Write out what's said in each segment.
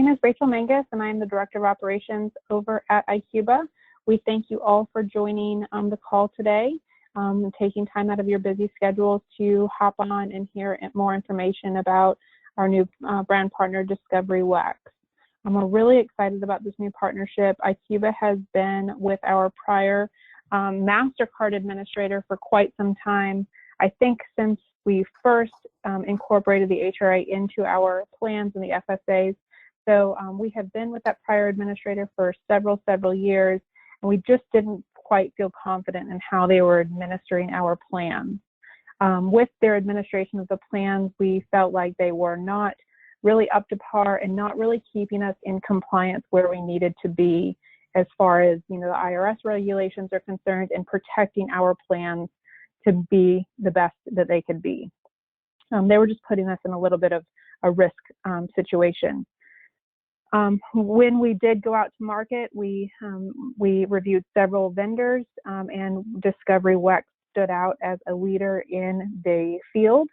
name is Rachel Mangus, and I am the Director of Operations over at iCuba. We thank you all for joining the call today and taking time out of your busy schedules to hop on and hear more information about our new brand partner, Discovery WEX. We're really excited about this new partnership. iCuba has been with our prior MasterCard administrator for quite some time. I think since we first incorporated the HRA into our plans and the FSAs. So we have been with that prior administrator for several years, and we just didn't quite feel confident in how they were administering our plans. With their administration of the plans, we felt like they were not really up to par and not really keeping us in compliance where we needed to be as far as, the IRS regulations are concerned and protecting our plans to be the best that they could be. They were just putting us in a little bit of a risk situation. When we did go out to market, we reviewed several vendors, and Discovery WEX stood out as a leader in the field.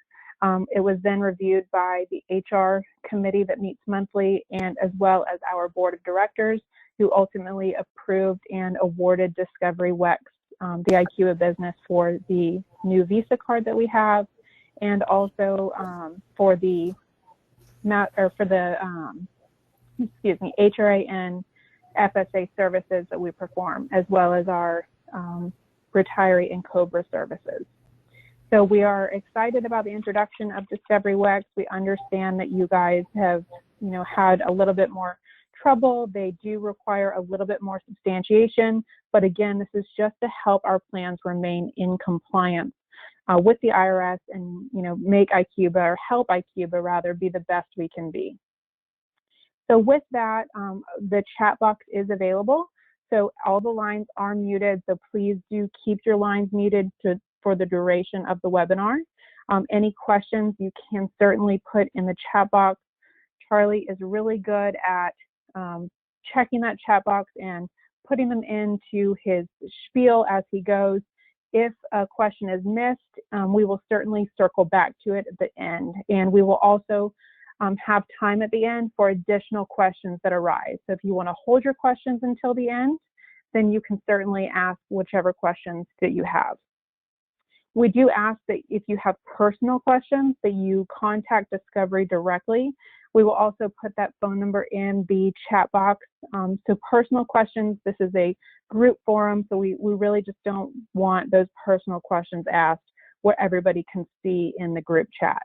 It was then reviewed by the HR committee that meets monthly, and as well as our board of directors, who ultimately approved and awarded Discovery WEX the iCuba business for the new Visa card that we have, and also for the HRA and FSA services that we perform, as well as our retiree and COBRA services. So we are excited about the introduction of Discovery WEX. We understand that you guys have, had a little bit more trouble. They do require a little bit more substantiation, but again, this is just to help our plans remain in compliance with the IRS and, make iCuba, or help iCuba rather, be the best we can be. So with that, the chat box is available. So all the lines are muted, so please do keep your lines muted for the duration of the webinar. Any questions you can certainly put in the chat box. Charlie is really good at checking that chat box and putting them into his spiel as he goes. If a question is missed, we will certainly circle back to it at the end, and we will also have time at the end for additional questions that arise. So if you want to hold your questions until the end, then you can certainly ask whichever questions that you have. We do ask that if you have personal questions, that you contact Discovery directly. We will also put that phone number in the chat box. So personal questions, this is a group forum, so we really just don't want those personal questions asked where everybody can see in the group chat.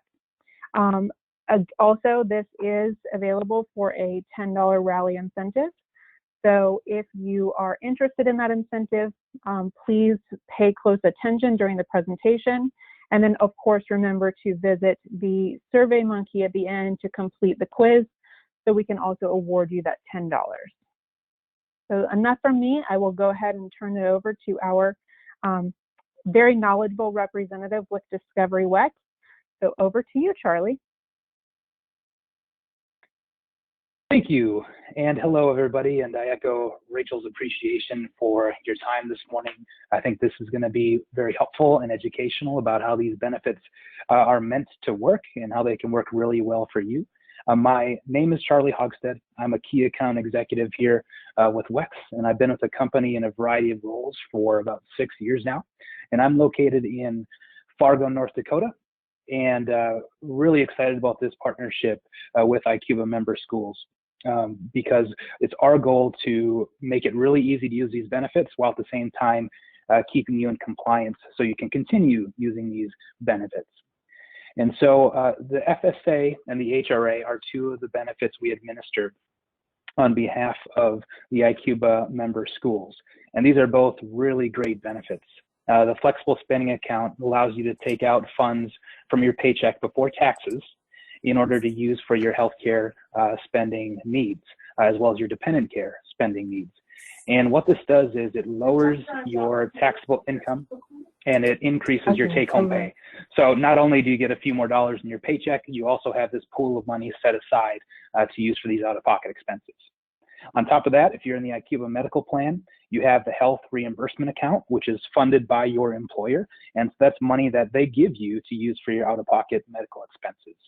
Also, this is available for a $10 rally incentive. So if you are interested in that incentive, please pay close attention during the presentation. And then, of course, remember to visit the Survey Monkey at the end to complete the quiz, so we can also award you that $10. So enough from me. I will go ahead and turn it over to our very knowledgeable representative with Discovery WEX. So over to you, Charlie. Thank you, and hello everybody, and I echo Rachel's appreciation for your time this morning. I think this is going to be very helpful and educational about how these benefits are meant to work and how they can work really well for you. My name is Charlie Hogstead. I'm a key account executive here with WEX, and I've been with the company in a variety of roles for about 6 years now, and I'm located in Fargo, North Dakota, and really excited about this partnership with iCuba member schools. Because it's our goal to make it really easy to use these benefits while at the same time keeping you in compliance so you can continue using these benefits. And so the FSA and the HRA are two of the benefits we administer on behalf of the iCuba member schools. And these are both really great benefits. The flexible spending account allows you to take out funds from your paycheck before taxes in order to use for your healthcare spending needs, as well as your dependent care spending needs. And what this does is it lowers your taxable income and it increases your take-home pay. So not only do you get a few more dollars in your paycheck, you also have this pool of money set aside to use for these out-of-pocket expenses. On top of that, if you're in the IQVIA medical plan, you have the health reimbursement account, which is funded by your employer. And so that's money that they give you to use for your out-of-pocket medical expenses.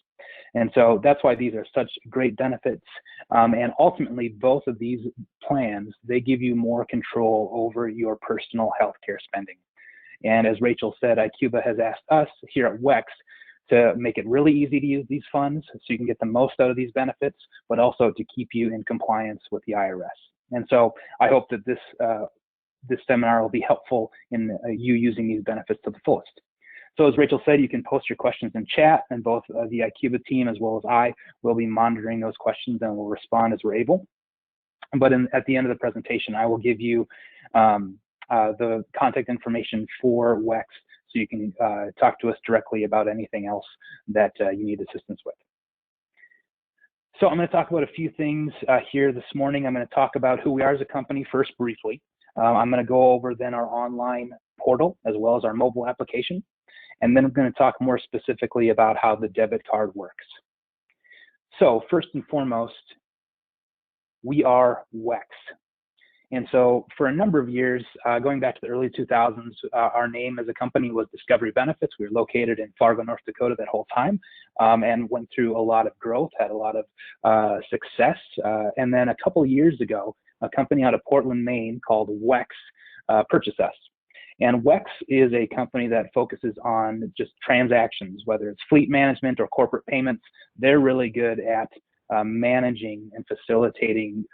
And so that's why these are such great benefits. And ultimately, both of these plans, they give you more control over your personal healthcare spending. And as Rachel said, IQVIA has asked us here at WEX to make it really easy to use these funds so you can get the most out of these benefits, but also to keep you in compliance with the IRS. And so I hope that this seminar will be helpful in you using these benefits to the fullest. So as Rachel said, you can post your questions in chat, and both the IQVIA team as well as I will be monitoring those questions and will respond as we're able. But at the end of the presentation, I will give you the contact information for WEX so you can talk to us directly about anything else that you need assistance with. So I'm going to talk about a few things here this morning. I'm going to talk about who we are as a company first briefly. I'm going to go over then our online portal as well as our mobile application. And then I'm going to talk more specifically about how the debit card works. So first and foremost, we are WEX. And so for a number of years, going back to the early 2000s, our name as a company was Discovery Benefits. We were located in Fargo, North Dakota that whole time, and went through a lot of growth, had a lot of success. And then a couple of years ago, a company out of Portland, Maine called WEX purchased us. And WEX is a company that focuses on just transactions, whether it's fleet management or corporate payments. They're really good at managing and facilitating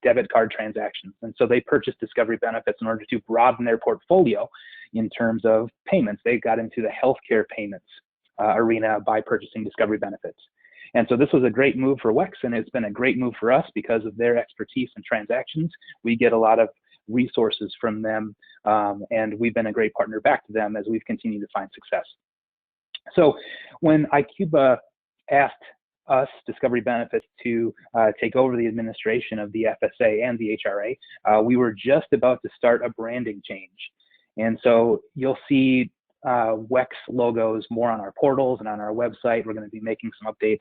debit card transactions. And so they purchased Discovery Benefits in order to broaden their portfolio in terms of payments. They got into the healthcare payments arena by purchasing Discovery Benefits. And so this was a great move for WEX, and it's been a great move for us because of their expertise in transactions. We get a lot of resources from them, and we've been a great partner back to them as we've continued to find success. So when IQVIA asked us, Discovery Benefits, to take over the administration of the FSA and the HRA, we were just about to start a branding change. And so you'll see WEX logos more on our portals and on our website. We're going to be making some updates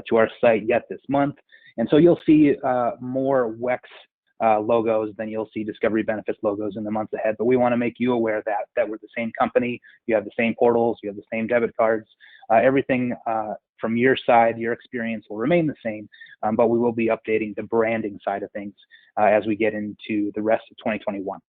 to our site yet this month. And so you'll see more WEX logos than you'll see Discovery Benefits logos in the months ahead. But we want to make you aware that we're the same company. You have the same portals, you have the same debit cards. Everything from your side, your experience will remain the same, but we will be updating the branding side of things as we get into the rest of 2021.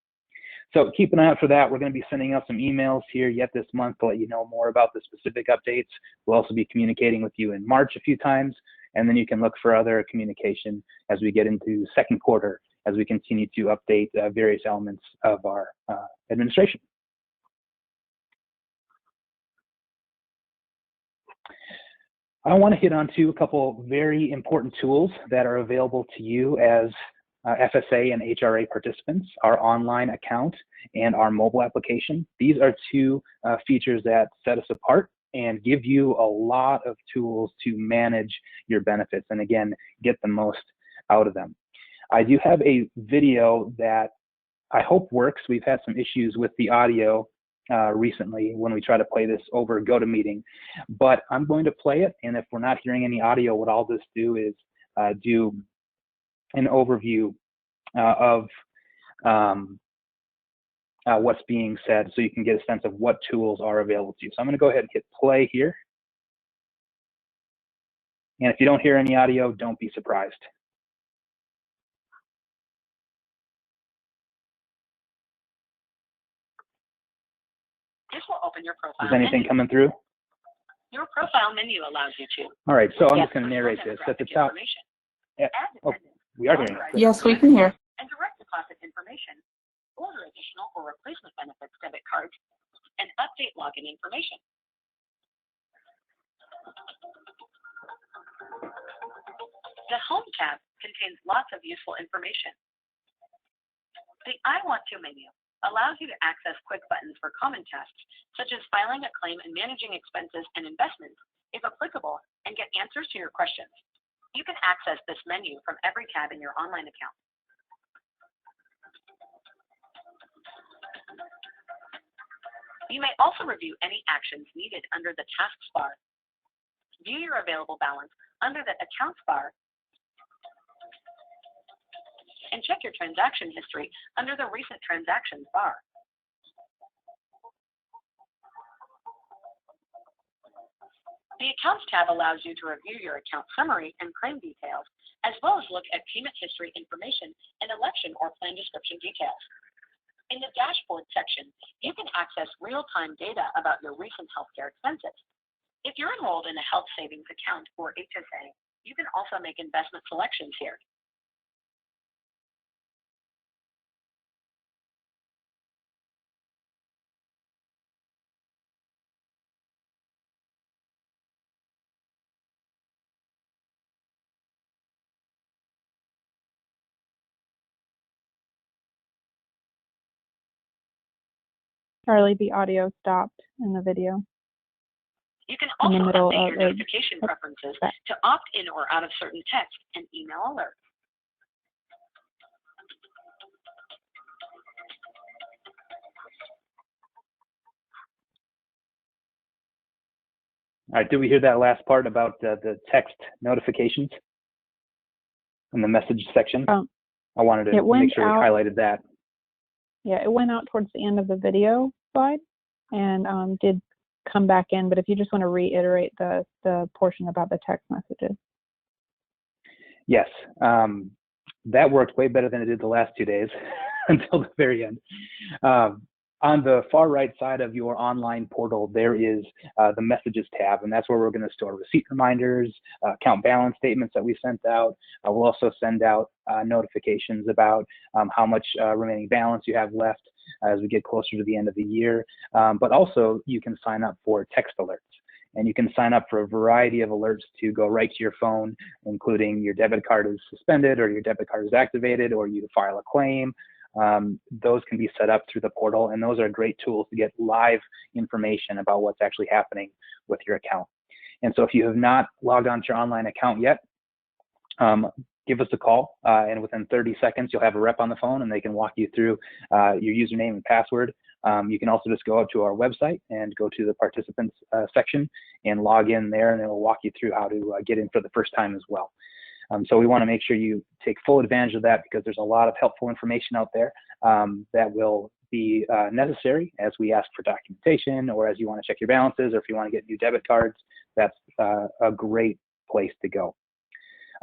So keep an eye out for that. We're going to be sending out some emails here yet this month to let you know more about the specific updates. We'll also be communicating with you in March a few times, and then you can look for other communication as we get into second quarter, as we continue to update various elements of our administration. I want to hit on a couple very important tools that are available to you as FSA and HRA participants: our online account and our mobile application. These are two features that set us apart and give you a lot of tools to manage your benefits and, again, get the most out of them. I do have a video that I hope works. We've had some issues with the audio recently when we try to play this over GoToMeeting, but I'm going to play it, and if we're not hearing any audio, what I'll just do is do an overview of what's being said so you can get a sense of what tools are available to you. So I'm going to go ahead and hit play here. And if you don't hear any audio, don't be surprised. This will open your profile. Is anything coming through? Your profile menu allows you to. All right, so I'm just going to narrate this. At the top, oh, we are hearing it. Yes, we can hear. And direct deposit information, order additional or replacement benefits debit cards, and update login information. The Home tab contains lots of useful information. The I Want To menu allows you to access quick buttons for common tasks, such as filing a claim and managing expenses and investments, if applicable, and get answers to your questions. You can access this menu from every tab in your online account. You may also review any actions needed under the Tasks bar. View your available balance under the Accounts bar, and check your transaction history under the Recent Transactions bar. The Accounts tab allows you to review your account summary and claim details, as well as look at payment history information and election or plan description details. In the Dashboard section, you can access real-time data about your recent healthcare expenses. If you're enrolled in a health savings account or HSA, you can also make investment selections here. Charlie, the audio stopped in the video. You can also update your of notification preferences to opt in or out of certain text and email alerts. All right, did we hear that last part about the text notifications in the message section? I wanted to make sure we highlighted that. Yeah, it went out towards the end of the video slide and did come back in, but if you just want to reiterate the portion about the text messages. Yes, that worked way better than it did the last 2 days until the very end. On the far right side of your online portal, there is the Messages tab, and that's where we're going to store receipt reminders, account balance statements that we sent out. We'll also send out notifications about how much remaining balance you have left as we get closer to the end of the year. But also, you can sign up for text alerts. And you can sign up for a variety of alerts to go right to your phone, including your debit card is suspended or your debit card is activated or you file a claim. Those can be set up through the portal, and those are great tools to get live information about what's actually happening with your account. And so if you have not logged onto your online account yet, give us a call, and within 30 seconds, you'll have a rep on the phone and they can walk you through your username and password. You can also just go out to our website and go to the participants section and log in there, and it will walk you through how to get in for the first time as well. So we want to make sure you take full advantage of that, because there's a lot of helpful information out there that will be necessary as we ask for documentation, or as you want to check your balances, or if you want to get new debit cards. That's a great place to go.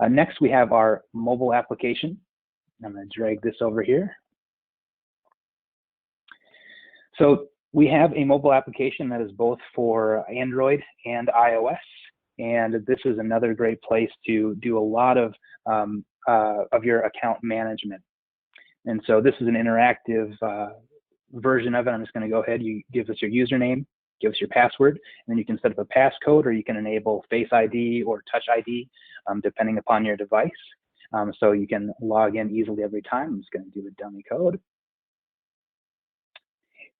Next, we have our mobile application. I'm going to drag this over here. So we have a mobile application that is both for Android and iOS. And this is another great place to do a lot of your account management. And so this is an interactive version of it. I'm just going to go ahead. You give us your username, give us your password, and then you can set up a passcode, or you can enable Face ID or Touch ID, depending upon your device. So you can log in easily every time. I'm just going to do a dummy code.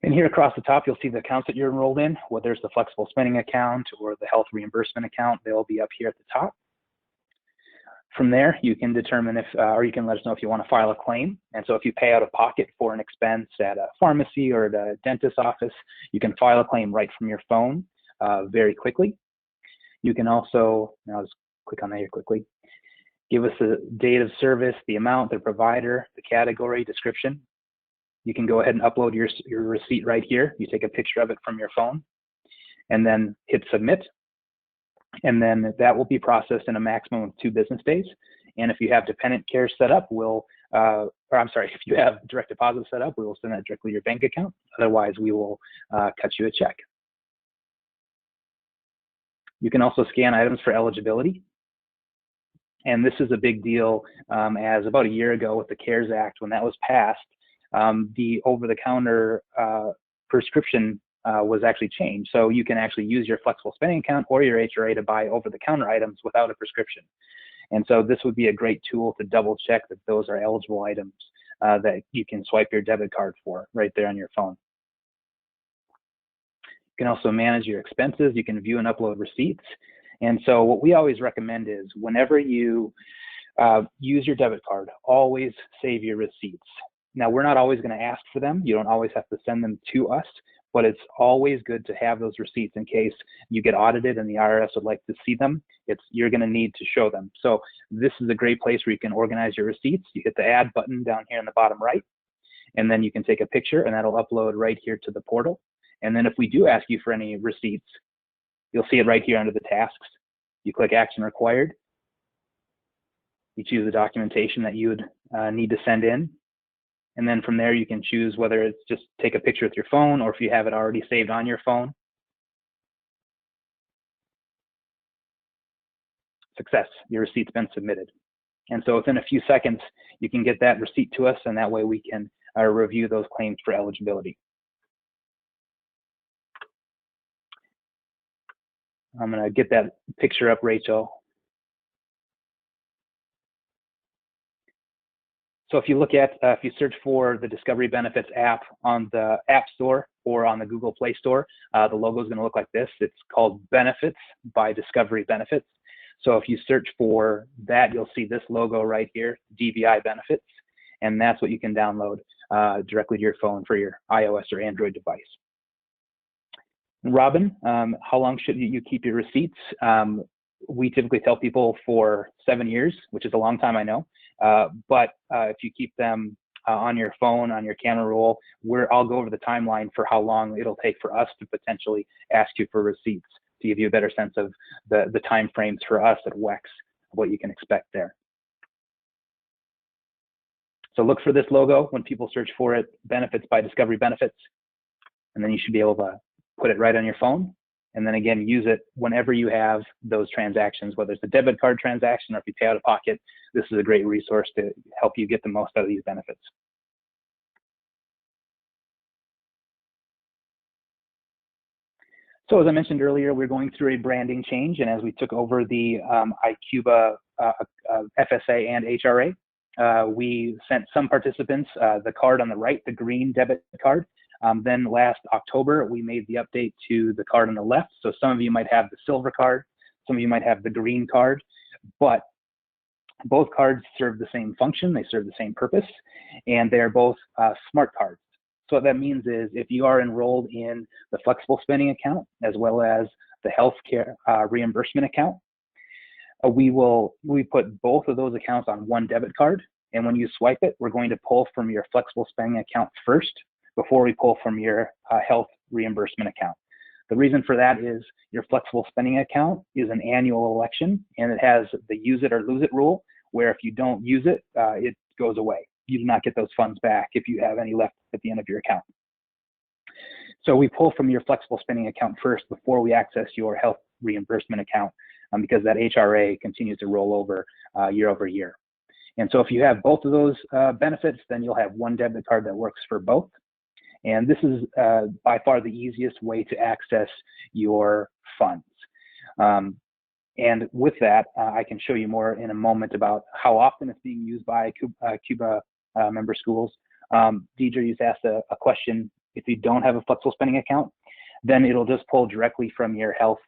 And here across the top, you'll see the accounts that you're enrolled in, whether there's the flexible spending account or the health reimbursement account. They'll be up here at the top. From there, you can determine if, or you can let us know if you want to file a claim. And so if you pay out of pocket for an expense at a pharmacy or at a dentist's office, you can file a claim right from your phone very quickly. You can also, I'll just click on that here quickly, give us the date of service, the amount, the provider, the category, description. You can go ahead and upload your receipt right here. You take a picture of it from your phone and then hit submit. And then that will be processed in a maximum of 2 business days. And if you have dependent care set up, if you have direct deposit set up, we will send that directly to your bank account. Otherwise, we will cut you a check. You can also scan items for eligibility. And this is a big deal, as about a year ago with the CARES Act, when that was passed, the over-the-counter prescription was actually changed. So you can actually use your flexible spending account or your HRA to buy over-the-counter items without a prescription. And so this would be a great tool to double check that those are eligible items that you can swipe your debit card for right there on your phone. You can also manage your expenses. You can view and upload receipts. And so what we always recommend is whenever you use your debit card, always save your receipts. Now, we're not always going to ask for them. You don't always have to send them to us, but it's always good to have those receipts in case you get audited and the IRS would like to see them. You're going to need to show them. So this is a great place where you can organize your receipts. You hit the add button down here in the bottom right, and then you can take a picture and that'll upload right here to the portal. And then if we do ask you for any receipts, you'll see it right here under the tasks. You click action required. You choose the documentation that you would need to send in. And then from there, you can choose whether it's just take a picture with your phone or if you have it already saved on your phone. Success, your receipt's been submitted. And so within a few seconds, you can get that receipt to us, and that way we can review those claims for eligibility. I'm going to get that picture up, Rachel. So if you look at, if you search for the Discovery Benefits app on the App Store or on the Google Play Store, the logo is going to look like this. It's called Benefits by Discovery Benefits. So if you search for that, you'll see this logo right here, DBI Benefits, and that's what you can download directly to your phone for your iOS or Android device. Robin, how long should you keep your receipts? We typically tell people for 7 years, which is a long time, I know. But if you keep them on your phone, on your camera roll, I'll go over the timeline for how long it'll take for us to potentially ask you for receipts to give you a better sense of the time frames for us at WEX, what you can expect there. So look for this logo when people search for it, Benefits by Discovery Benefits, and then you should be able to put it right on your phone. And then again, use it whenever you have those transactions, whether it's a debit card transaction or if you pay out of pocket. This is a great resource to help you get the most out of these benefits. So as I mentioned earlier, we're going through a branding change, and as we took over the iCuba FSA and HRA, we sent some participants the card on the right, the green debit card. Then last October, we made the update to the card on the left. So some of you might have the silver card, some of you might have the green card, but both cards serve the same function, they serve the same purpose, and they're both smart cards. So what that means is if you are enrolled in the flexible spending account as well as the healthcare reimbursement account, we put both of those accounts on one debit card, and when you swipe it, we're going to pull from your flexible spending account first before we pull from your health reimbursement account. The reason for that is your flexible spending account is an annual election, and it has the use it or lose it rule, where if you don't use it, it goes away. You do not get those funds back if you have any left at the end of your account. So we pull from your flexible spending account first before we access your health reimbursement account, because that HRA continues to roll over year over year. And so if you have both of those benefits, then you'll have one debit card that works for both. And this is by far the easiest way to access your funds. And with that, I can show you more in a moment about how often it's being used by Cuba member schools. Deidre just asked a question. If you don't have a flexible spending account, then it'll just pull directly from your health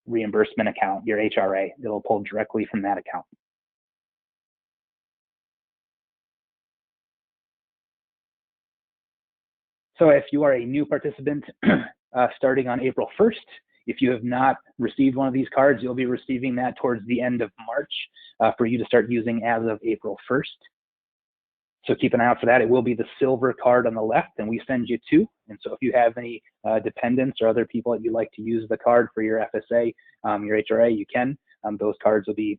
reimbursement account, your HRA. It'll pull directly from that account. So if you are a new participant starting on April 1st, if you have not received one of these cards, you'll be receiving that towards the end of March for you to start using as of April 1st. So keep an eye out for that. It will be the silver card on the left, and we send you two. And so if you have any dependents or other people that you'd like to use the card for your FSA, your HRA, you can. Those cards will be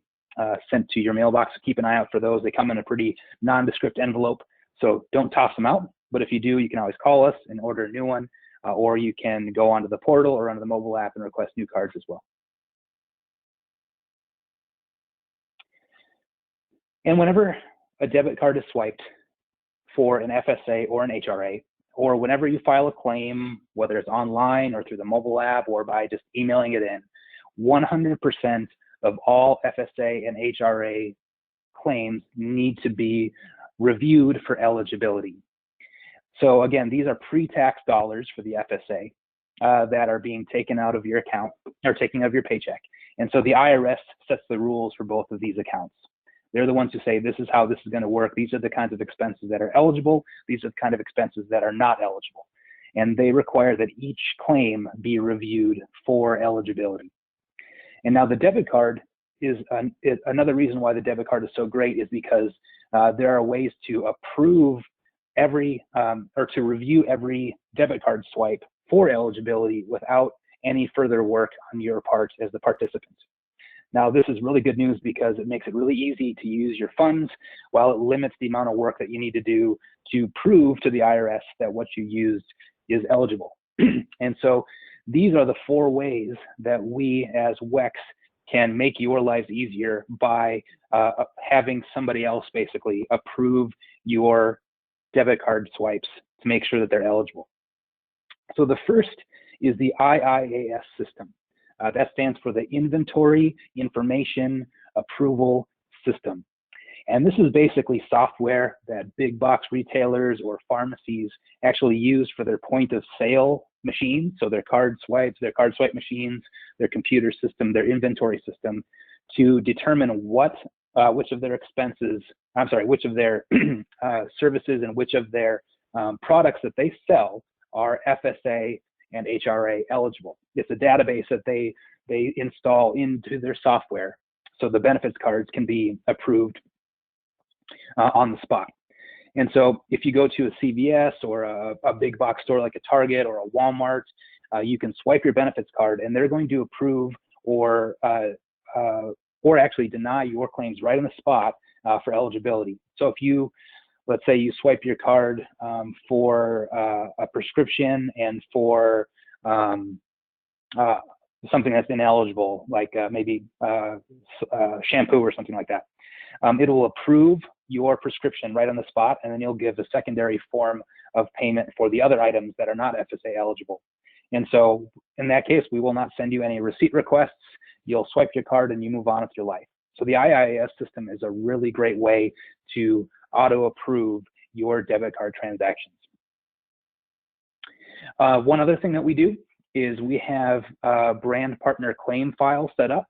sent to your mailbox. So keep an eye out for those. They come in a pretty nondescript envelope, so don't toss them out. But if you do, you can always call us and order a new one, or you can go onto the portal or onto the mobile app and request new cards as well. And whenever a debit card is swiped for an FSA or an HRA, or whenever you file a claim, whether it's online or through the mobile app or by just emailing it in, 100% of all FSA and HRA claims need to be reviewed for eligibility. So again, these are pre-tax dollars for the FSA that are being taken out of your account or taken out of your paycheck. And so the IRS sets the rules for both of these accounts. They're the ones who say, this is how this is going to work. These are the kinds of expenses that are eligible. These are the kind of expenses that are not eligible. and they require that each claim be reviewed for eligibility. And now the debit card is another reason why the debit card is so great is because there are ways to approve every or to review every debit card swipe for eligibility without any further work on your part as the participant. Now, this is really good news because it makes it really easy to use your funds while it limits the amount of work that you need to do to prove to the IRS that what you used is eligible. And so these are the 4 ways that we as WEX can make your lives easier by having somebody else basically approve your debit card swipes to make sure that they're eligible. So the first is the IIAS system. That stands for the Inventory Information Approval System. And this is basically software that big box retailers or pharmacies actually use for their point of sale machines. So their card swipes, their card swipe machines, their computer system, their inventory system, to determine which of their expenses, which of their services and which of their products that they sell are FSA and HRA eligible. It's a database that they install into their software, so the benefits cards can be approved on the spot. And so if you go to a CVS or a big box store like a Target or a Walmart, you can swipe your benefits card and they're going to approve or actually deny your claims right on the spot for eligibility. So if you, let's say you swipe your card for a prescription and for something that's ineligible, like maybe shampoo or something like that, it will approve your prescription right on the spot, and then you'll give a secondary form of payment for the other items that are not FSA eligible. And so in that case, we will not send you any receipt requests. You'll swipe your card and you move on with your life. So the IIAS system is a really great way to auto-approve your debit card transactions. One other thing that we do is we have a brand partner claim file set up.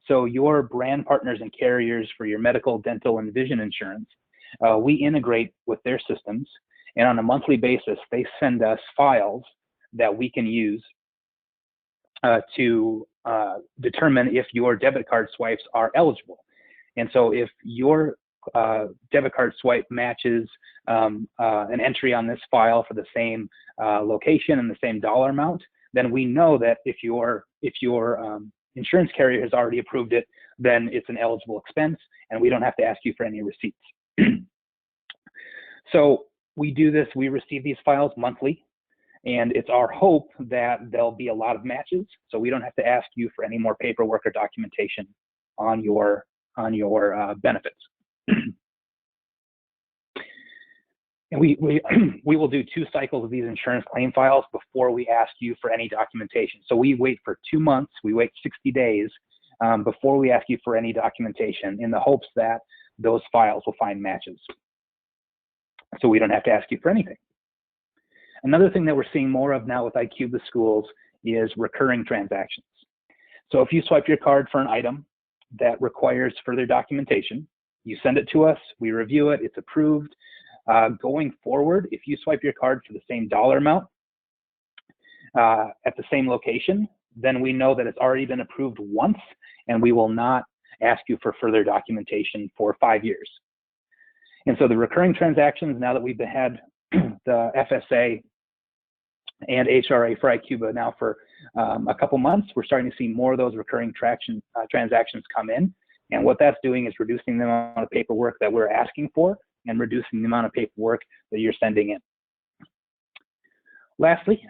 So your brand partners and carriers for your medical, dental, and vision insurance, we integrate with their systems, and on a monthly basis, they send us files that we can use to determine if your debit card swipes are eligible. And so if your debit card swipe matches an entry on this file for the same location and the same dollar amount, then we know that if your insurance carrier has already approved it, then it's an eligible expense and we don't have to ask you for any receipts. So we do this, we receive these files monthly, and it's our hope that there'll be a lot of matches, so we don't have to ask you for any more paperwork or documentation on your benefits. And we will do 2 cycles of these insurance claim files before we ask you for any documentation. So we wait for 2 months, we wait 60 days before we ask you for any documentation, in the hopes that those files will find matches. So we don't have to ask you for anything. Another thing that we're seeing more of now with IQBA schools is recurring transactions. So if you swipe your card for an item that requires further documentation, you send it to us, we review it, it's approved. Going forward, if you swipe your card for the same dollar amount at the same location, then we know that it's already been approved once, and we will not ask you for further documentation for 5 years. And so the recurring transactions, now that we've had the FSA and HRA for IQBA now for a couple months, we're starting to see more of those recurring transactions come in. And what that's doing is reducing the amount of paperwork that we're asking for and reducing the amount of paperwork that you're sending in. Lastly,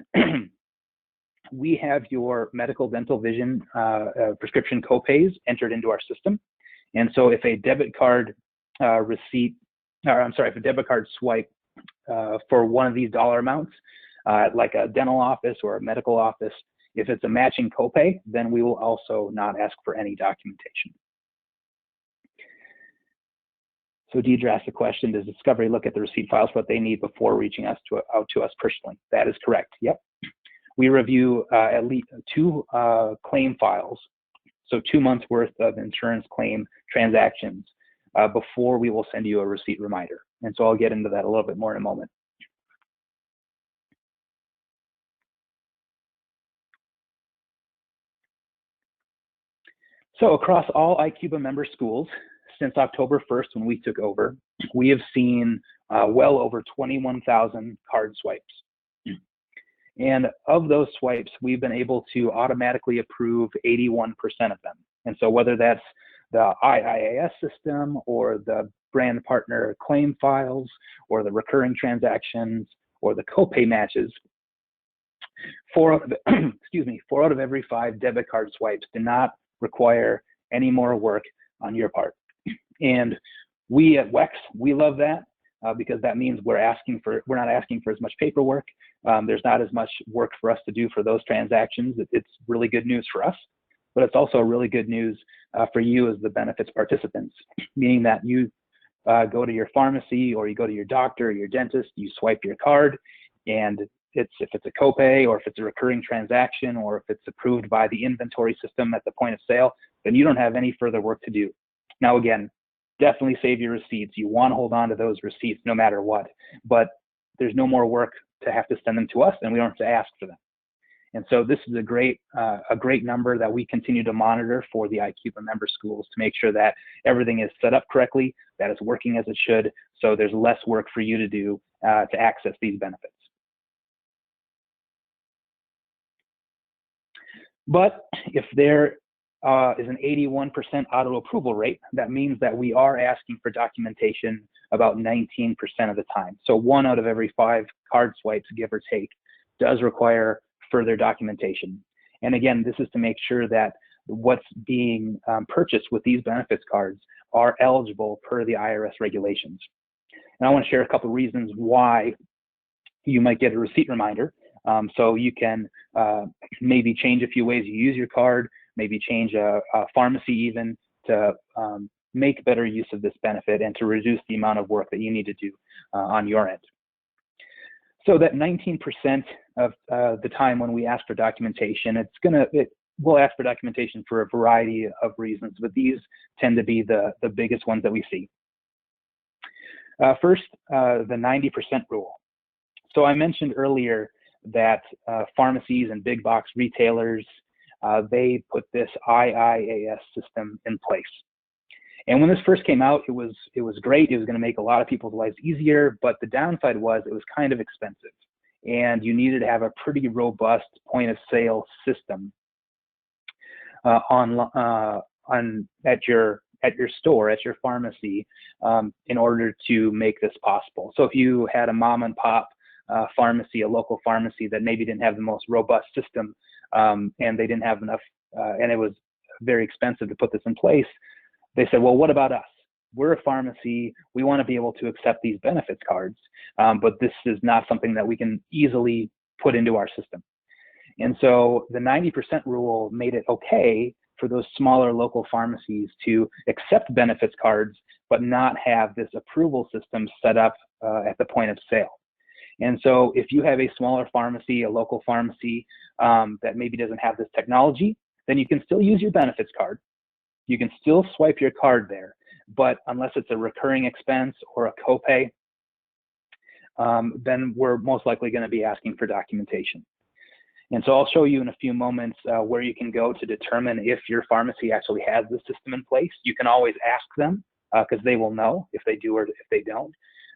we have your medical, dental, vision prescription copays entered into our system. And so if a debit card if a debit card swipe for one of these dollar amounts, like a dental office or a medical office, if it's a matching copay, then we will also not ask for any documentation. So Deidre asked the question, does Discovery look at the receipt files, what they need before reaching out to us personally? That is correct, yep. We review at least 2 claim files, so 2 months worth of insurance claim transactions before we will send you a receipt reminder. And so I'll get into that a little bit more in a moment. So across all IQBA member schools, since October 1st when we took over, we have seen well over 21,000 card swipes. And of those swipes, we've been able to automatically approve 81% of them. And so whether that's the IIAS system or the brand partner claim files or the recurring transactions or the copay matches, 4 out of every 5 debit card swipes do not require any more work on your part. And we at WEX, we love that because that means we're not asking for as much paperwork. There's not as much work for us to do for those transactions. It's really good news for us, but it's also really good news for you as the benefits participants, meaning that you go to your pharmacy or you go to your doctor or your dentist, you swipe your card, and if it's a copay or if it's a recurring transaction or if it's approved by the inventory system at the point of sale, then you don't have any further work to do. Now, again, definitely save your receipts. You want to hold on to those receipts no matter what, but there's no more work to have to send them to us, and we don't have to ask for them. And so this is a great number that we continue to monitor for the IQBA member schools to make sure that everything is set up correctly, that it's working as it should, so there's less work for you to do to access these benefits. But if there is an 81% auto approval rate, that means that we are asking for documentation about 19% of the time. So 1 out of every 5 card swipes, give or take, does require further documentation. And again, this is to make sure that what's being purchased with these benefits cards are eligible per the IRS regulations. And I want to share a couple of reasons why you might get a receipt reminder. So you can maybe change a few ways you use your card, maybe change a pharmacy even to make better use of this benefit and to reduce the amount of work that you need to do on your end. So that 19% of the time when we ask for documentation, we'll ask for documentation for a variety of reasons, but these tend to be the biggest ones that we see. First, the 90% rule. So I mentioned earlier that pharmacies and big box retailers, they put this IIAS system in place. And when this first came out, it was great. It was going to make a lot of people's lives easier, but the downside was it was kind of expensive, and you needed to have a pretty robust point of sale system at your store, at your pharmacy, in order to make this possible. So if you had a mom and pop pharmacy, a local pharmacy that maybe didn't have the most robust system, and they didn't have enough, and it was very expensive to put this in place, they said, well, what about us? We're a pharmacy. We want to be able to accept these benefits cards, but this is not something that we can easily put into our system. And so the 90% rule made it okay for those smaller local pharmacies to accept benefits cards, but not have this approval system set up at the point of sale. And so if you have a smaller pharmacy, a local pharmacy that maybe doesn't have this technology, then you can still use your benefits card. You can still swipe your card there, but unless it's a recurring expense or a copay, then we're most likely going to be asking for documentation. And so I'll show you in a few moments where you can go to determine if your pharmacy actually has the system in place. You can always ask them because they will know if they do or if they don't.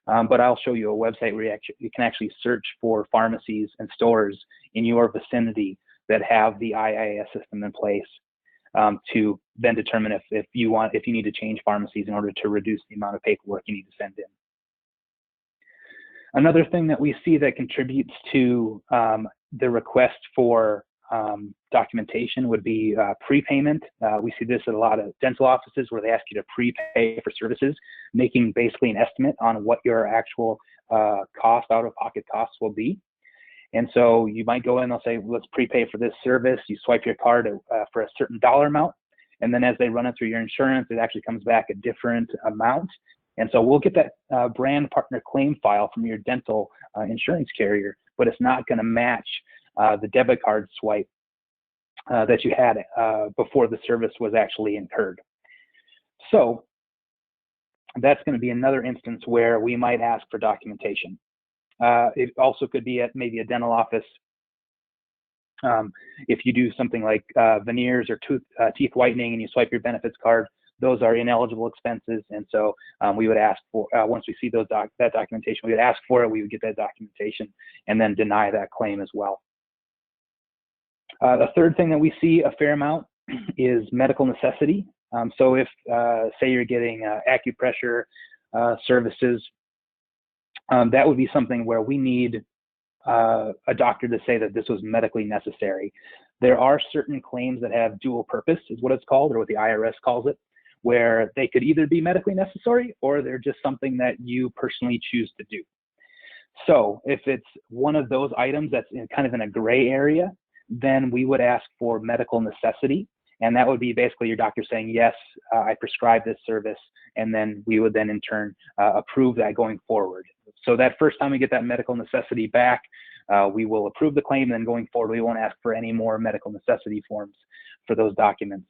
But I'll show you a website where you can actually search for pharmacies and stores in your vicinity that have the IIAS system in place to then determine if you need to change pharmacies in order to reduce the amount of paperwork you need to send in. Another thing that we see that contributes to the request for documentation would be prepayment. We see this at a lot of dental offices where they ask you to prepay for services, making basically an estimate on what your actual out-of-pocket costs will be. And so you might go in, they'll say, let's prepay for this service. You swipe your card for a certain dollar amount. And then as they run it through your insurance, it actually comes back a different amount. And so we'll get that brand partner claim file from your dental insurance carrier, but it's not going to match the debit card swipe that you had before the service was actually incurred. So that's going to be another instance where we might ask for documentation. It also could be at maybe a dental office If you do something like veneers or teeth whitening and you swipe your benefits card, those are ineligible expenses. And so we would ask for, once we see that documentation, we would ask for it, we would get that documentation and then deny that claim as well. The third thing that we see a fair amount is medical necessity. So if, say you're getting acupressure services, that would be something where we need a doctor to say that this was medically necessary. There are certain claims that have dual purpose, is what it's called, or what the IRS calls it, where they could either be medically necessary or they're just something that you personally choose to do. So if it's one of those items that's kind of in a gray area, then we would ask for medical necessity. And that would be basically your doctor saying, yes, I prescribe this service. And then we would then in turn approve that going forward. So that first time we get that medical necessity back, we will approve the claim. And then going forward, we won't ask for any more medical necessity forms for those documents.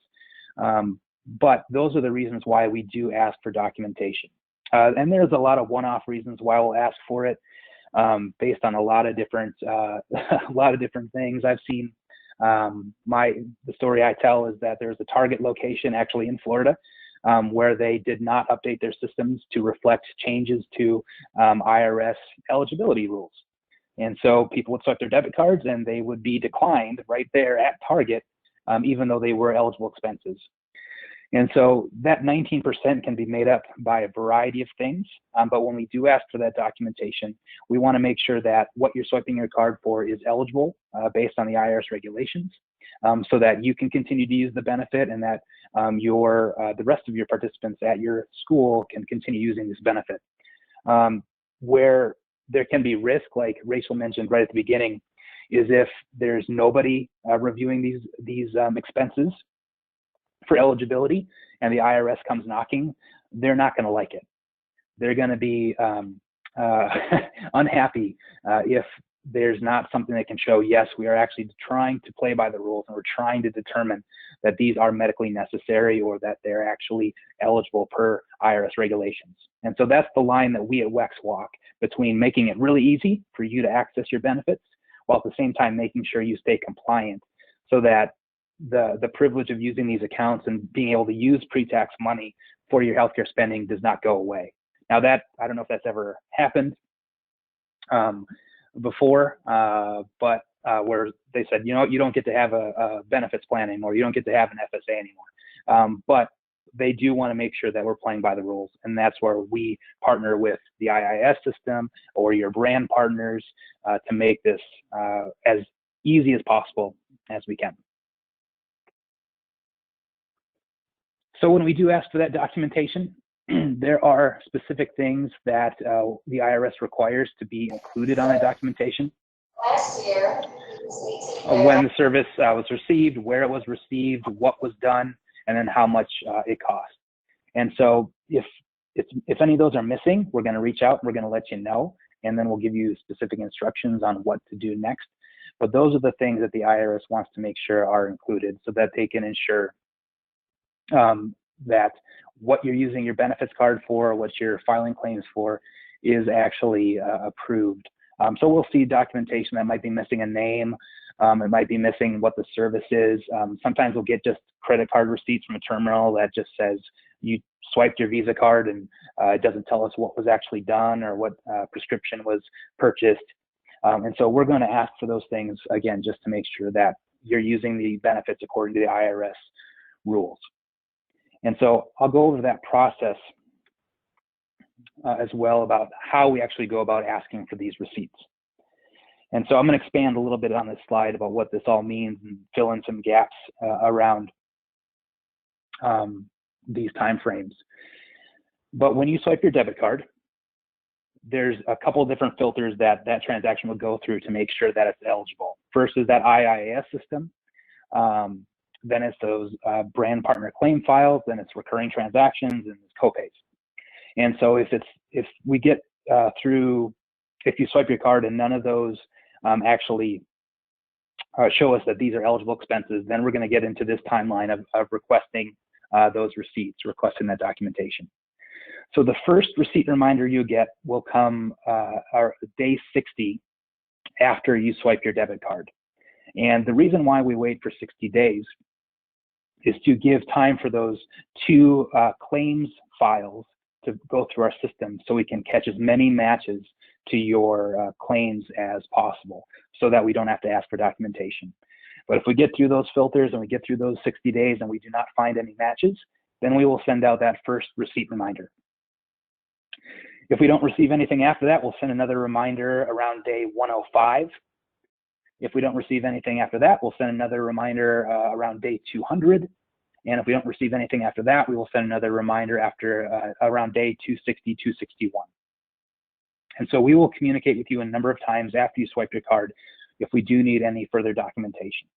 But those are the reasons why we do ask for documentation. And there's a lot of one-off reasons why we'll ask for it, based on a lot of different things. I've seen the story I tell is that there's a Target location actually in Florida where they did not update their systems to reflect changes to IRS eligibility rules. And so people would swipe their debit cards and they would be declined right there at Target, even though they were eligible expenses. And so that 19% can be made up by a variety of things. But when we do ask for that documentation, we want to make sure that what you're swiping your card for is eligible based on the IRS regulations, so that you can continue to use the benefit and that the rest of your participants at your school can continue using this benefit. Where there can be risk, like Rachel mentioned right at the beginning, is if there's nobody reviewing these expenses for eligibility and the IRS comes knocking, they're not going to like it. They're going to be unhappy if there's not something that can show, yes, we are actually trying to play by the rules and we're trying to determine that these are medically necessary or that they're actually eligible per IRS regulations. And so that's the line that we at WEX walk between making it really easy for you to access your benefits while at the same time making sure you stay compliant so that the privilege of using these accounts and being able to use pre-tax money for your healthcare spending does not go away. Now that, I don't know if that's ever happened before, but where they said, you know, you don't get to have a benefits plan anymore, you don't get to have an FSA anymore. But they do want to make sure that we're playing by the rules. And that's where we partner with the IIS system or your brand partners to make this as easy as possible as we can. So when we do ask for that documentation, there are specific things that the IRS requires to be included on that documentation. Last year, when the service was received, where it was received, what was done, and then how much it cost. And so if any of those are missing, we're going to reach out, we're going to let you know, and then we'll give you specific instructions on what to do next. But those are the things that the IRS wants to make sure are included so that they can ensure that what you're using your benefits card for, what you're filing claims for, is actually approved. So we'll see documentation that might be missing a name, it might be missing what the service is. Sometimes we'll get just credit card receipts from a terminal that just says you swiped your Visa card and it doesn't tell us what was actually done or what prescription was purchased. And so we're going to ask for those things, again, just to make sure that you're using the benefits according to the IRS rules. And so I'll go over that process as well about how we actually go about asking for these receipts. And so I'm going to expand a little bit on this slide about what this all means and fill in some gaps around these timeframes. But when you swipe your debit card, there's a couple of different filters that transaction will go through to make sure that it's eligible. First is that IIS system. Then it's those brand partner claim files, then it's recurring transactions and it's copays. And so if we get through, if you swipe your card and none of those actually show us that these are eligible expenses, then we're going to get into this timeline of requesting those receipts, requesting that documentation. So the first receipt reminder you get will come day 60 after you swipe your debit card. And the reason why we wait for 60 days is to give time for those two claims files to go through our system so we can catch as many matches to your claims as possible so that we don't have to ask for documentation. But if we get through those filters and we get through those 60 days and we do not find any matches, then we will send out that first receipt reminder. If we don't receive anything after that, we'll send another reminder around day 105. If we don't receive anything after that, we'll send another reminder around day 200. And if we don't receive anything after that, we will send another reminder after around day 260, 261. And so we will communicate with you a number of times after you swipe your card if we do need any further documentation.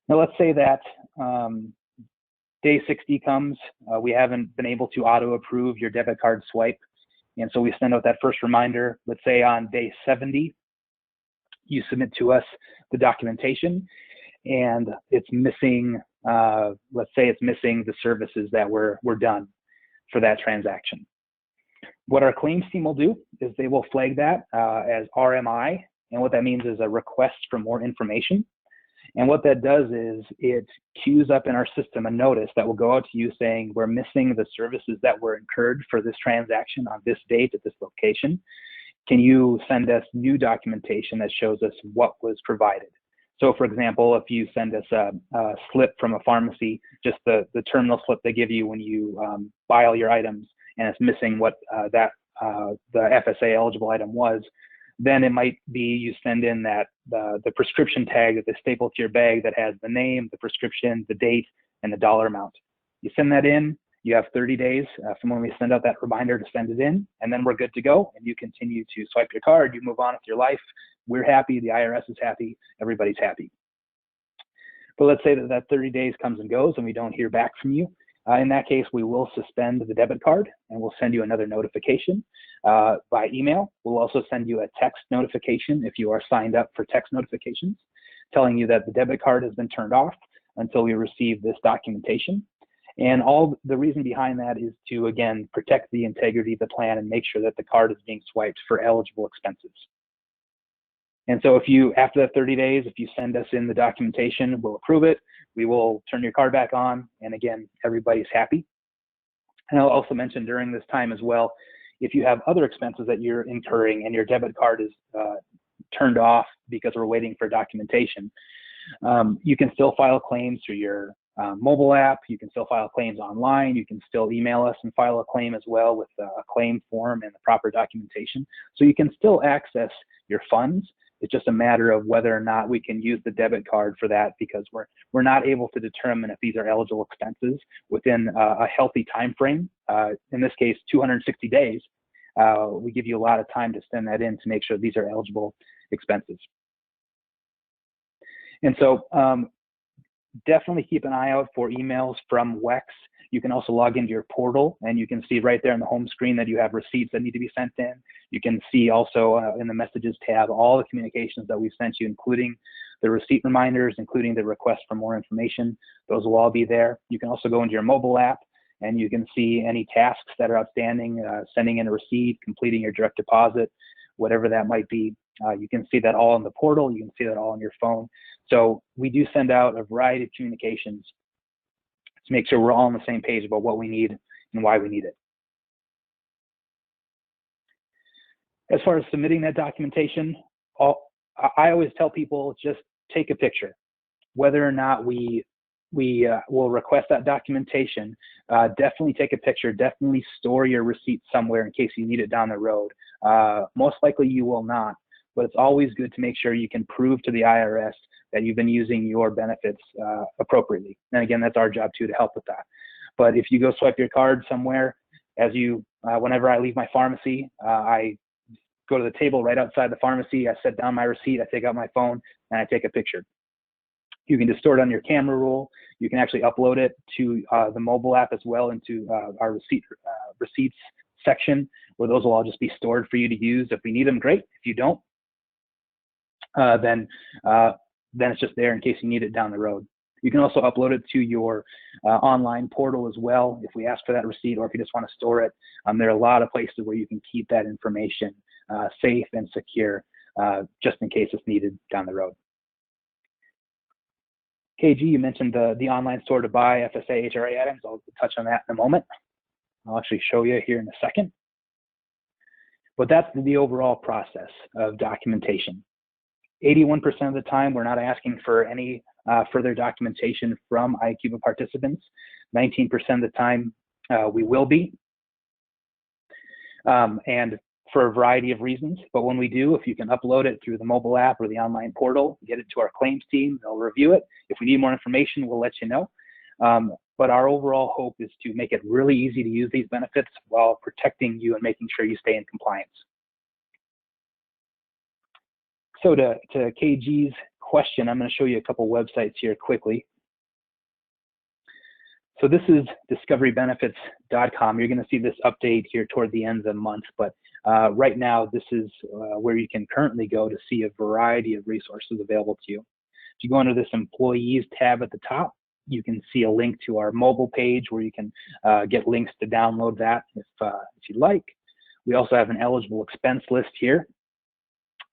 Now let's say that day 60 comes, we haven't been able to auto approve your debit card swipe. And so we send out that first reminder. Let's say on day 70, you submit to us the documentation and it's missing, let's say it's missing the services that were done for that transaction. What our claims team will do is they will flag that as RMI. And what that means is a request for more information. And what that does is it queues up in our system a notice that will go out to you saying, we're missing the services that were incurred for this transaction on this date at this location. Can you send us new documentation that shows us what was provided? So for example, if you send us a slip from a pharmacy, just the terminal slip they give you when you buy all your items, and it's missing what the FSA eligible item was, then it might be you send in that the prescription tag that they staple to your bag that has the name, the prescription, the date, and the dollar amount. You send that in, you have 30 days from when we send out that reminder to send it in, and then we're good to go, and you continue to swipe your card, you move on with your life. We're happy, the IRS is happy, everybody's happy. But let's say that that 30 days comes and goes and we don't hear back from you. In that case, we will suspend the debit card and we'll send you another notification by email. We'll also send you a text notification if you are signed up for text notifications, telling you that the debit card has been turned off until we receive this documentation. And all the reason behind that is to, again, protect the integrity of the plan and make sure that the card is being swiped for eligible expenses. And so if you, after that 30 days, if you send us in the documentation, we'll approve it. We will turn your card back on. And again, everybody's happy. And I'll also mention during this time as well, if you have other expenses that you're incurring and your debit card is turned off because we're waiting for documentation, you can still file claims through your mobile app. You can still file claims online. You can still email us and file a claim as well with a claim form and the proper documentation. So you can still access your funds. It's just a matter of whether or not we can use the debit card for that, because we're not able to determine if these are eligible expenses within a healthy time frame. In this case, 260 days. We give you a lot of time to send that in to make sure these are eligible expenses. And so definitely keep an eye out for emails from WEX. You can also log into your portal and you can see right there on the home screen that you have receipts that need to be sent in. You can see also in the messages tab all the communications that we've sent you, including the receipt reminders, including the request for more information. Those will all be there. You can also go into your mobile app and you can see any tasks that are outstanding, sending in a receipt, completing your direct deposit, whatever that might be. You can see that all in the portal. You can see that all on your phone. So we do send out a variety of communications to make sure we're all on the same page about what we need and why we need it. As far as submitting that documentation, I always tell people just take a picture. Whether or not we will request that documentation, definitely take a picture, definitely store your receipt somewhere in case you need it down the road. Most likely you will not, but it's always good to make sure you can prove to the IRS that you've been using your benefits appropriately. And again, that's our job too, to help with that. But if you go swipe your card somewhere, whenever I leave my pharmacy, I go to the table right outside the pharmacy, I set down my receipt, I take out my phone, and I take a picture. You can just store it on your camera roll. You can actually upload it to the mobile app as well, into our receipts section, where those will all just be stored for you to use. If we need them, great. If you don't, then it's just there in case you need it down the road. You can also upload it to your online portal as well if we ask for that receipt, or if you just want to store it. There are a lot of places where you can keep that information safe and secure, just in case it's needed down the road. KG, you mentioned the online store to buy FSA HRA items. I'll touch on that in a moment. I'll actually show you here in a second. But that's the overall process of documentation. 81% of the time, we're not asking for any further documentation from IQVIA participants. 19% of the time, we will be, and for a variety of reasons. But when we do, if you can upload it through the mobile app or the online portal, get it to our claims team, they'll review it. If we need more information, we'll let you know. But our overall hope is to make it really easy to use these benefits while protecting you and making sure you stay in compliance. So to KG's question, I'm going to show you a couple websites here quickly. So this is discoverybenefits.com. You're going to see this update here toward the end of the month, but right now this is where you can currently go to see a variety of resources available to you. If you go under this Employees tab at the top, you can see a link to our mobile page where you can get links to download that if you'd like. We also have an eligible expense list here.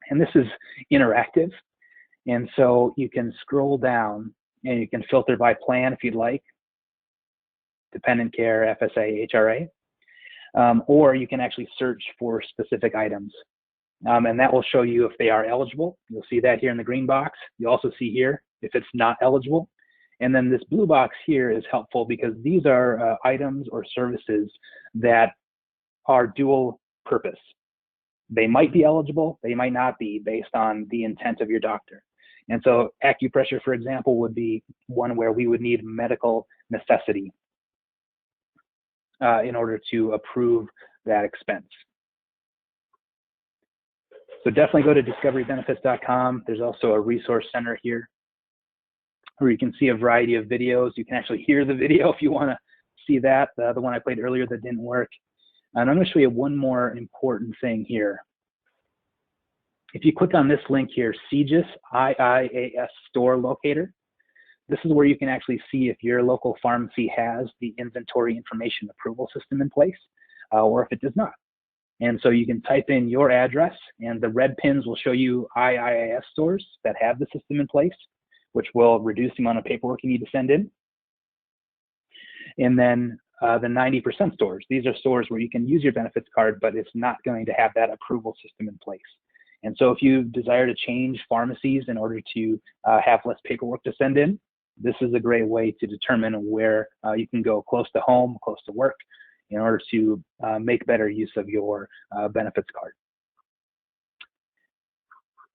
And this is interactive. And so you can scroll down and you can filter by plan if you'd like, dependent care, FSA, HRA, or you can actually search for specific items. And that will show you if they are eligible. You'll see that here in the green box. You'll also see here if it's not eligible. And then this blue box here is helpful because these are items or services that are dual purpose. They might be eligible, they might not be based on the intent of your doctor. And so acupressure, for example, would be one where we would need medical necessity in order to approve that expense. So definitely go to discoverybenefits.com. There's also a resource center here where you can see a variety of videos. You can actually hear the video if you want to see that, the one I played earlier that didn't work. And I'm going to show you one more important thing here. If you click on this link here, CGIS, IIAS Store Locator, this is where you can actually see if your local pharmacy has the inventory information approval system in place, or if it does not. And so you can type in your address, and the red pins will show you IIAS stores that have the system in place, which will reduce the amount of paperwork you need to send in. And then the 90% stores. These are stores where you can use your benefits card, but it's not going to have that approval system in place. And so if you desire to change pharmacies in order to have less paperwork to send in, this is a great way to determine where you can go close to home, close to work, in order to make better use of your benefits card.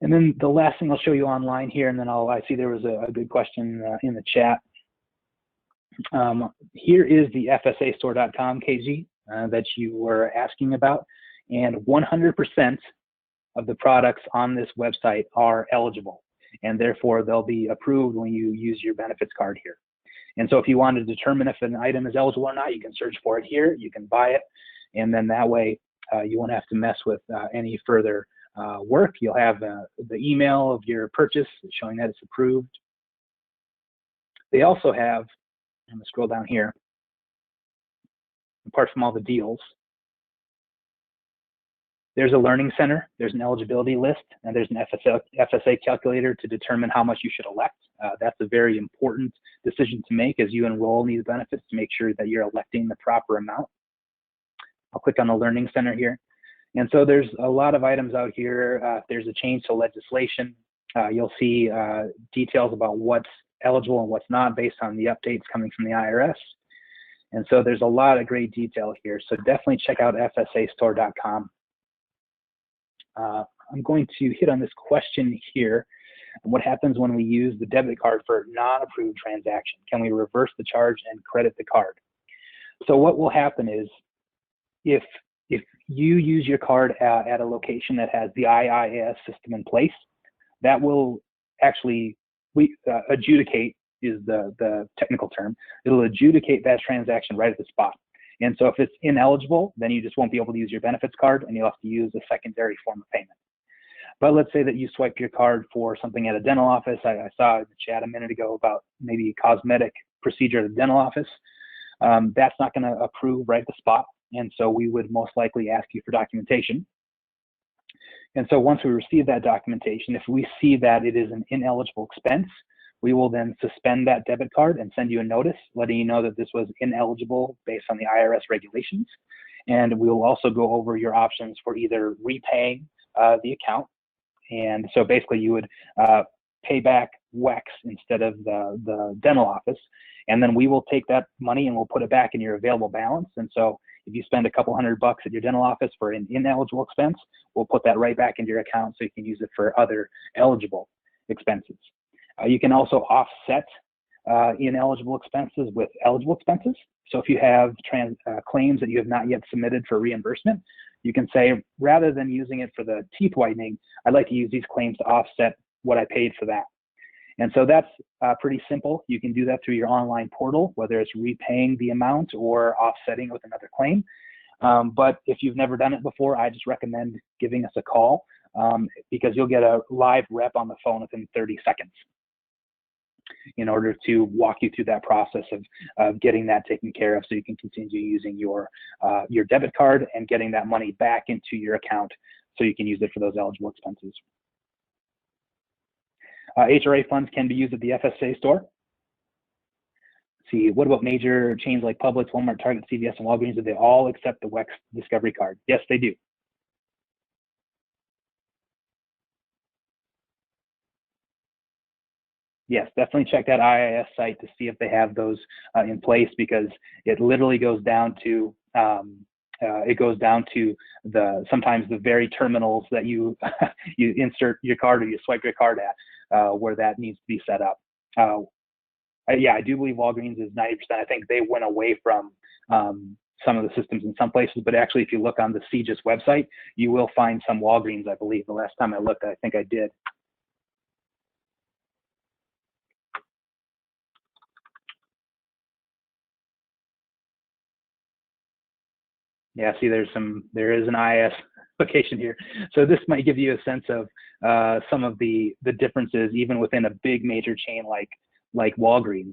And then the last thing I'll show you online here, and then I see there was a good question in the chat. Here is the FSAstore.com, KG, that you were asking about, and 100% of the products on this website are eligible, and therefore they'll be approved when you use your benefits card here. And so if you want to determine if an item is eligible or not, you can search for it here, you can buy it, and then that way you won't have to mess with any further work. You'll have the email of your purchase showing that it's approved. They also have, I'm going to scroll down here, apart from all the deals, there's a learning center, there's an eligibility list, and there's an FSA calculator to determine how much you should elect. That's a very important decision to make as you enroll in these benefits to make sure that you're electing the proper amount. I'll click on the learning center here. And so there's a lot of items out here. If there's a change to legislation, you'll see details about what's eligible and what's not based on the updates coming from the IRS. And so there's a lot of great detail here. So definitely check out FSAstore.com. I'm going to hit on this question here. What happens when we use the debit card for a non-approved transaction? Can we reverse the charge and credit the card? So what will happen is if you use your card at a location that has the IIAS system in place, that will actually adjudicate is the technical term. It'll adjudicate that transaction right at the spot. And so if it's ineligible, then you just won't be able to use your benefits card and you'll have to use a secondary form of payment. But let's say that you swipe your card for something at a dental office. I saw in the chat a minute ago about maybe a cosmetic procedure at a dental office. That's not going to approve right at the spot. And so we would most likely ask you for documentation. And so once we receive that documentation, if we see that it is an ineligible expense, We will then suspend that debit card and send you a notice letting you know that this was ineligible based on the IRS regulations. And we will also go over your options for either repaying the account. And so basically you would pay back WEX instead of the dental office. And then we will take that money and we'll put it back in your available balance. And so if you spend a couple $100 at your dental office for an ineligible expense, we'll put that right back into your account so you can use it for other eligible expenses. You can also offset ineligible expenses with eligible expenses. So if you have claims that you have not yet submitted for reimbursement, you can say, rather than using it for the teeth whitening, I'd like to use these claims to offset what I paid for that. And so that's pretty simple. You can do that through your online portal, whether it's repaying the amount or offsetting with another claim. But if you've never done it before, I just recommend giving us a call because you'll get a live rep on the phone within 30 seconds in order to walk you through that process of getting that taken care of so you can continue using your debit card and getting that money back into your account so you can use it for those eligible expenses. HRA funds can be used at the FSA store. Let's see, what about major chains like Publix, Walmart, Target, CVS, and Walgreens? Do they all accept the WEX Discovery Card? Yes, they do. Yes, definitely check that IIS site to see if they have those in place, because it literally goes down to sometimes the very terminals that you you insert your card or you swipe your card at where that needs to be set up. Yeah, I do believe Walgreens is 90%. I think they went away from some of the systems in some places, but actually if you look on the CGIS website, you will find some Walgreens, I believe. The last time I looked, I think I did. Yeah, see, there is an IIS application here. So this might give you a sense of some of the differences even within a big major chain like Walgreens.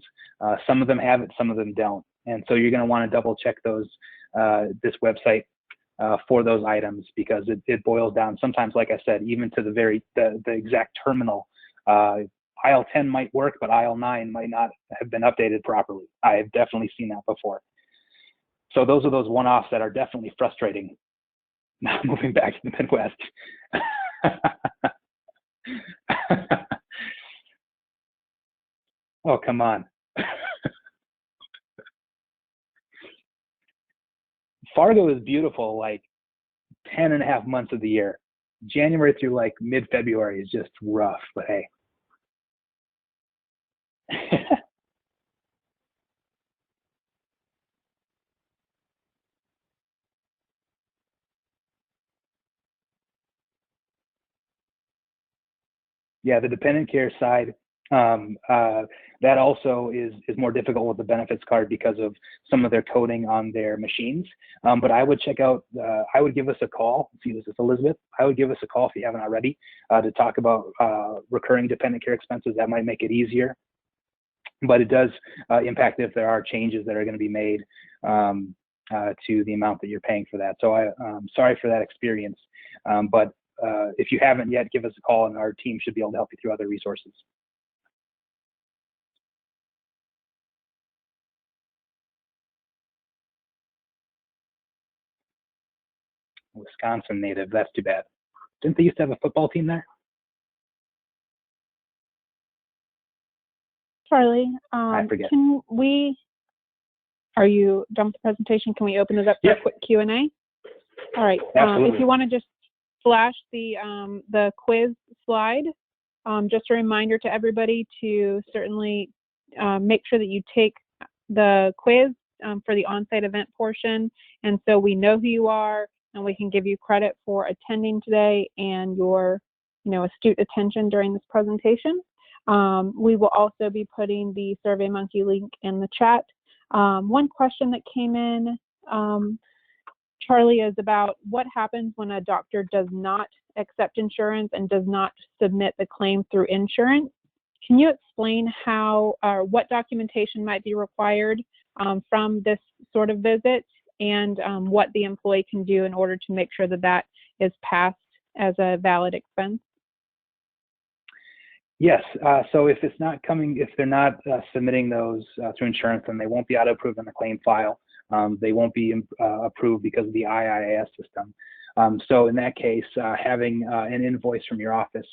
Some of them have it, some of them don't. And so you're gonna wanna double check those, this website for those items, because it boils down sometimes, like I said, even to the exact terminal. Aisle 10 might work, but aisle 9 might not have been updated properly. I have definitely seen that before. So those are those one-offs that are definitely frustrating. Now moving back to the Midwest. Oh, come on. Fargo is beautiful like 10.5 months of the year. January through like mid-February is just rough, but hey. Yeah, the dependent care side, that also is more difficult with the benefits card because of some of their coding on their machines. But I would check out, I would give us a call. See, this is Elizabeth. I would give us a call if you haven't already to talk about recurring dependent care expenses. That might make it easier. But it does impact if there are changes that are going to be made to the amount that you're paying for that. So I'm sorry for that experience. But if you haven't yet, give us a call and our team should be able to help you through other resources. Wisconsin native, that's too bad. Didn't they used to have a football team there? Charlie, I forget. Are you done with the presentation? Can we open it up for a quick Q&A? All right. If you want to just flash the quiz slide, just a reminder to everybody to certainly make sure that you take the quiz for the on-site event portion, and so we know who you are and we can give you credit for attending today and your astute attention during this presentation. We will also be putting the SurveyMonkey link in the chat. One question that came in, Charlie, is about what happens when a doctor does not accept insurance and does not submit the claim through insurance. Can you explain how or what documentation might be required from this sort of visit, and what the employee can do in order to make sure that that is passed as a valid expense? Yes, so if it's not coming, if they're not submitting those through insurance, then they won't be auto-approved in the claim file. They won't be approved because of the IIS system. So in that case, having an invoice from your office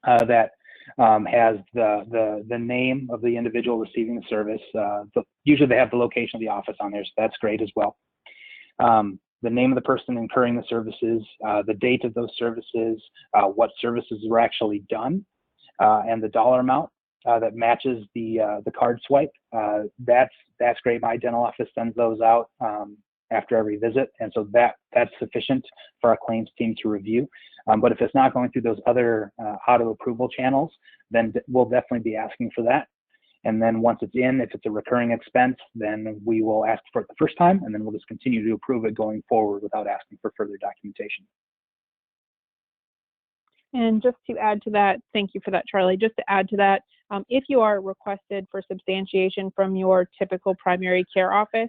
that has the name of the individual receiving the service. Usually they have the location of the office on there, so that's great as well. The name of the person incurring the services, the date of those services, what services were actually done, and the dollar amount that matches the card swipe. That's great. My dental office sends those out after every visit, and so that's sufficient for our claims team to review. But if it's not going through those other auto approval channels, then we'll definitely be asking for that. And then once it's in, if it's a recurring expense, then we will ask for it the first time, and then we'll just continue to approve it going forward without asking for further documentation. And just to add to that, thank you for that, Charlie. Just to add to that, if you are requested for substantiation from your typical primary care office,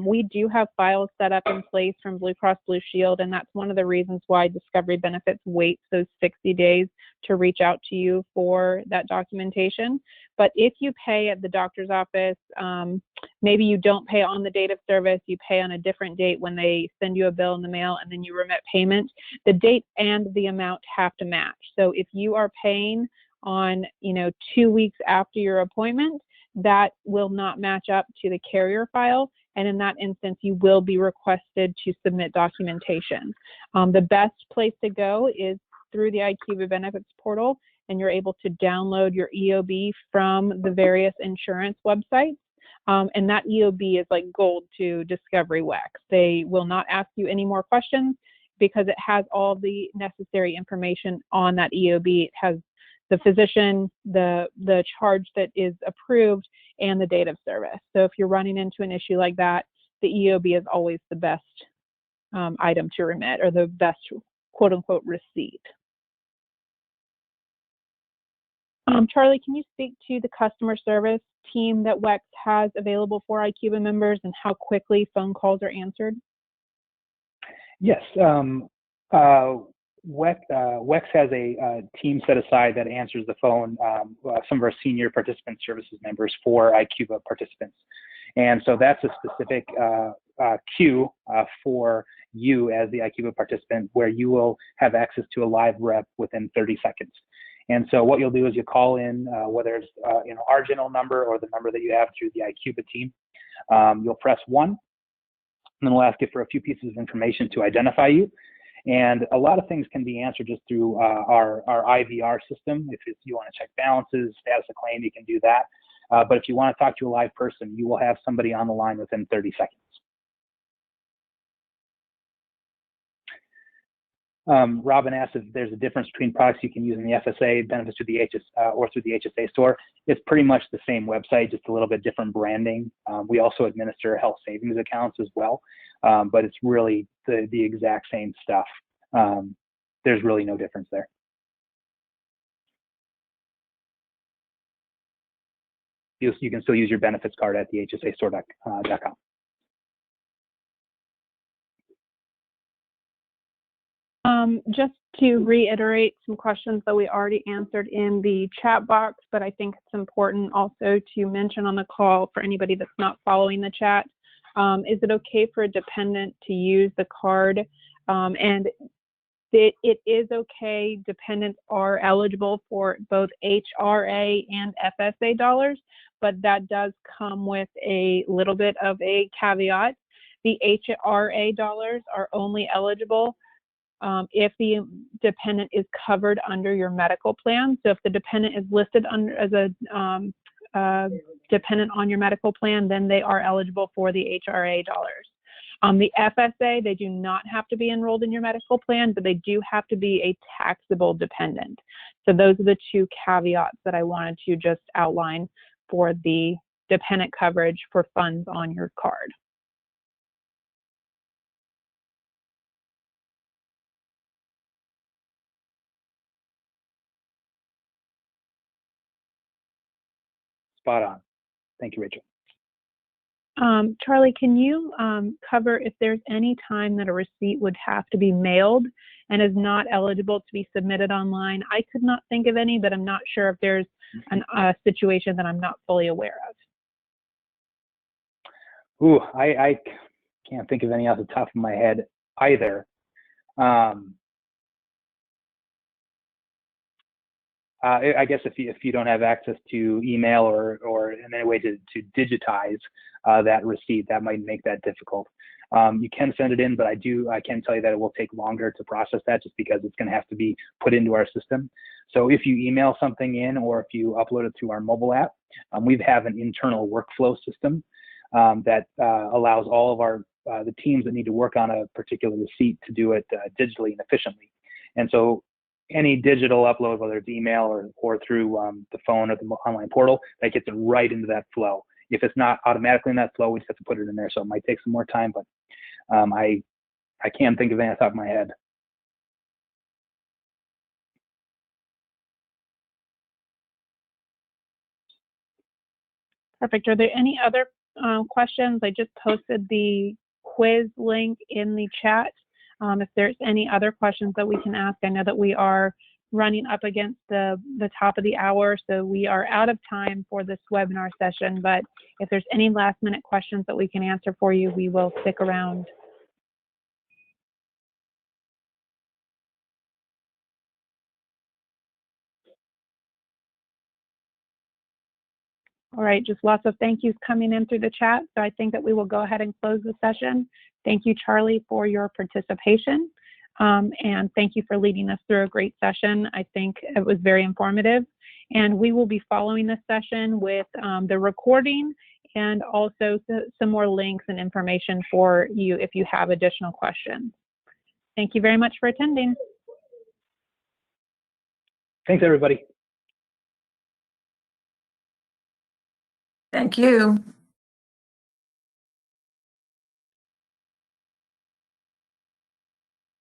we do have files set up in place from Blue Cross Blue Shield, and that's one of the reasons why Discovery Benefits waits those 60 days to reach out to you for that documentation. But if you pay at the doctor's office, maybe you don't pay on the date of service, you pay on a different date when they send you a bill in the mail and then you remit payment, the date and the amount have to match. So if you are paying on 2 weeks after your appointment, that will not match up to the carrier file. And in that instance, you will be requested to submit documentation. The best place to go is through the IQVIA Benefits portal, and you're able to download your EOB from the various insurance websites. And that EOB is like gold to Discovery WEX. They will not ask you any more questions because it has all the necessary information on that EOB. It has the physician, the charge that is approved, and the date of service. So if you're running into an issue like that, the EOB is always the best item to remit, or the best quote unquote receipt. Charlie, can you speak to the customer service team that WEX has available for IQVIA members and how quickly phone calls are answered? Yes. WEX has a team set aside that answers the phone, some of our senior participant services members for IQVIA participants. And so that's a specific queue for you as the IQVIA participant, where you will have access to a live rep within 30 seconds. And so what you'll do is you call in, whether it's our general number or the number that you have through the IQVIA team. You'll press 1, and then we'll ask you for a few pieces of information to identify you. And a lot of things can be answered just through our IVR system. If you want to check balances, status of claim, you can do that. But if you want to talk to a live person, you will have somebody on the line within 30 seconds. Robin asked if there's a difference between products you can use in the FSA benefits through the or through the HSA store. It's pretty much the same website, just a little bit different branding. We also administer health savings accounts as well, but it's really the exact same stuff. There's really no difference there. You can still use your benefits card at the hsastore.com. Just to reiterate some questions that we already answered in the chat box, but I think it's important also to mention on the call for anybody that's not following the chat. Is it okay for a dependent to use the card? And it is okay. Dependents are eligible for both HRA and FSA dollars, but that does come with a little bit of a caveat. The HRA dollars are only eligible if the dependent is covered under your medical plan. So if the dependent is listed as a dependent on your medical plan, then they are eligible for the HRA dollars. The FSA, they do not have to be enrolled in your medical plan, but they do have to be a taxable dependent. So those are the two caveats that I wanted to just outline for the dependent coverage for funds on your card. Spot on. Thank you, Rachel. Charlie, can you cover if there's any time that a receipt would have to be mailed and is not eligible to be submitted online. I could not think of any, but I'm not sure if there's a situation that I'm not fully aware of. Ooh, I can't think of any off the top of my head either. I guess if you don't have access to email or in any way to digitize that receipt, that might make that difficult. You can send it in, but I can tell you that it will take longer to process that just because it's going to have to be put into our system. So if you email something in or if you upload it to our mobile app, we have an internal workflow system that allows all of the teams that need to work on a particular receipt to do it digitally and efficiently. And so any digital upload, whether it's email or through the phone or the online portal, that gets it right into that flow. If it's not automatically in that flow, we just have to put it in there. So it might take some more time, but I can't think of any off the top of my head. Perfect. Are there any other questions? I just posted the quiz link in the chat. If there's any other questions that we can ask, I know that we are running up against the top of the hour, so we are out of time for this webinar session, but if there's any last minute questions that we can answer for you, we will stick around. All right, just lots of thank yous coming in through the chat, so I think that we will go ahead and close the session. Thank you, Charlie, for your participation, and thank you for leading us through a great session. I think it was very informative, and we will be following this session with the recording and also some more links and information for you if you have additional questions. Thank you very much for attending. Thanks, everybody. Thank you.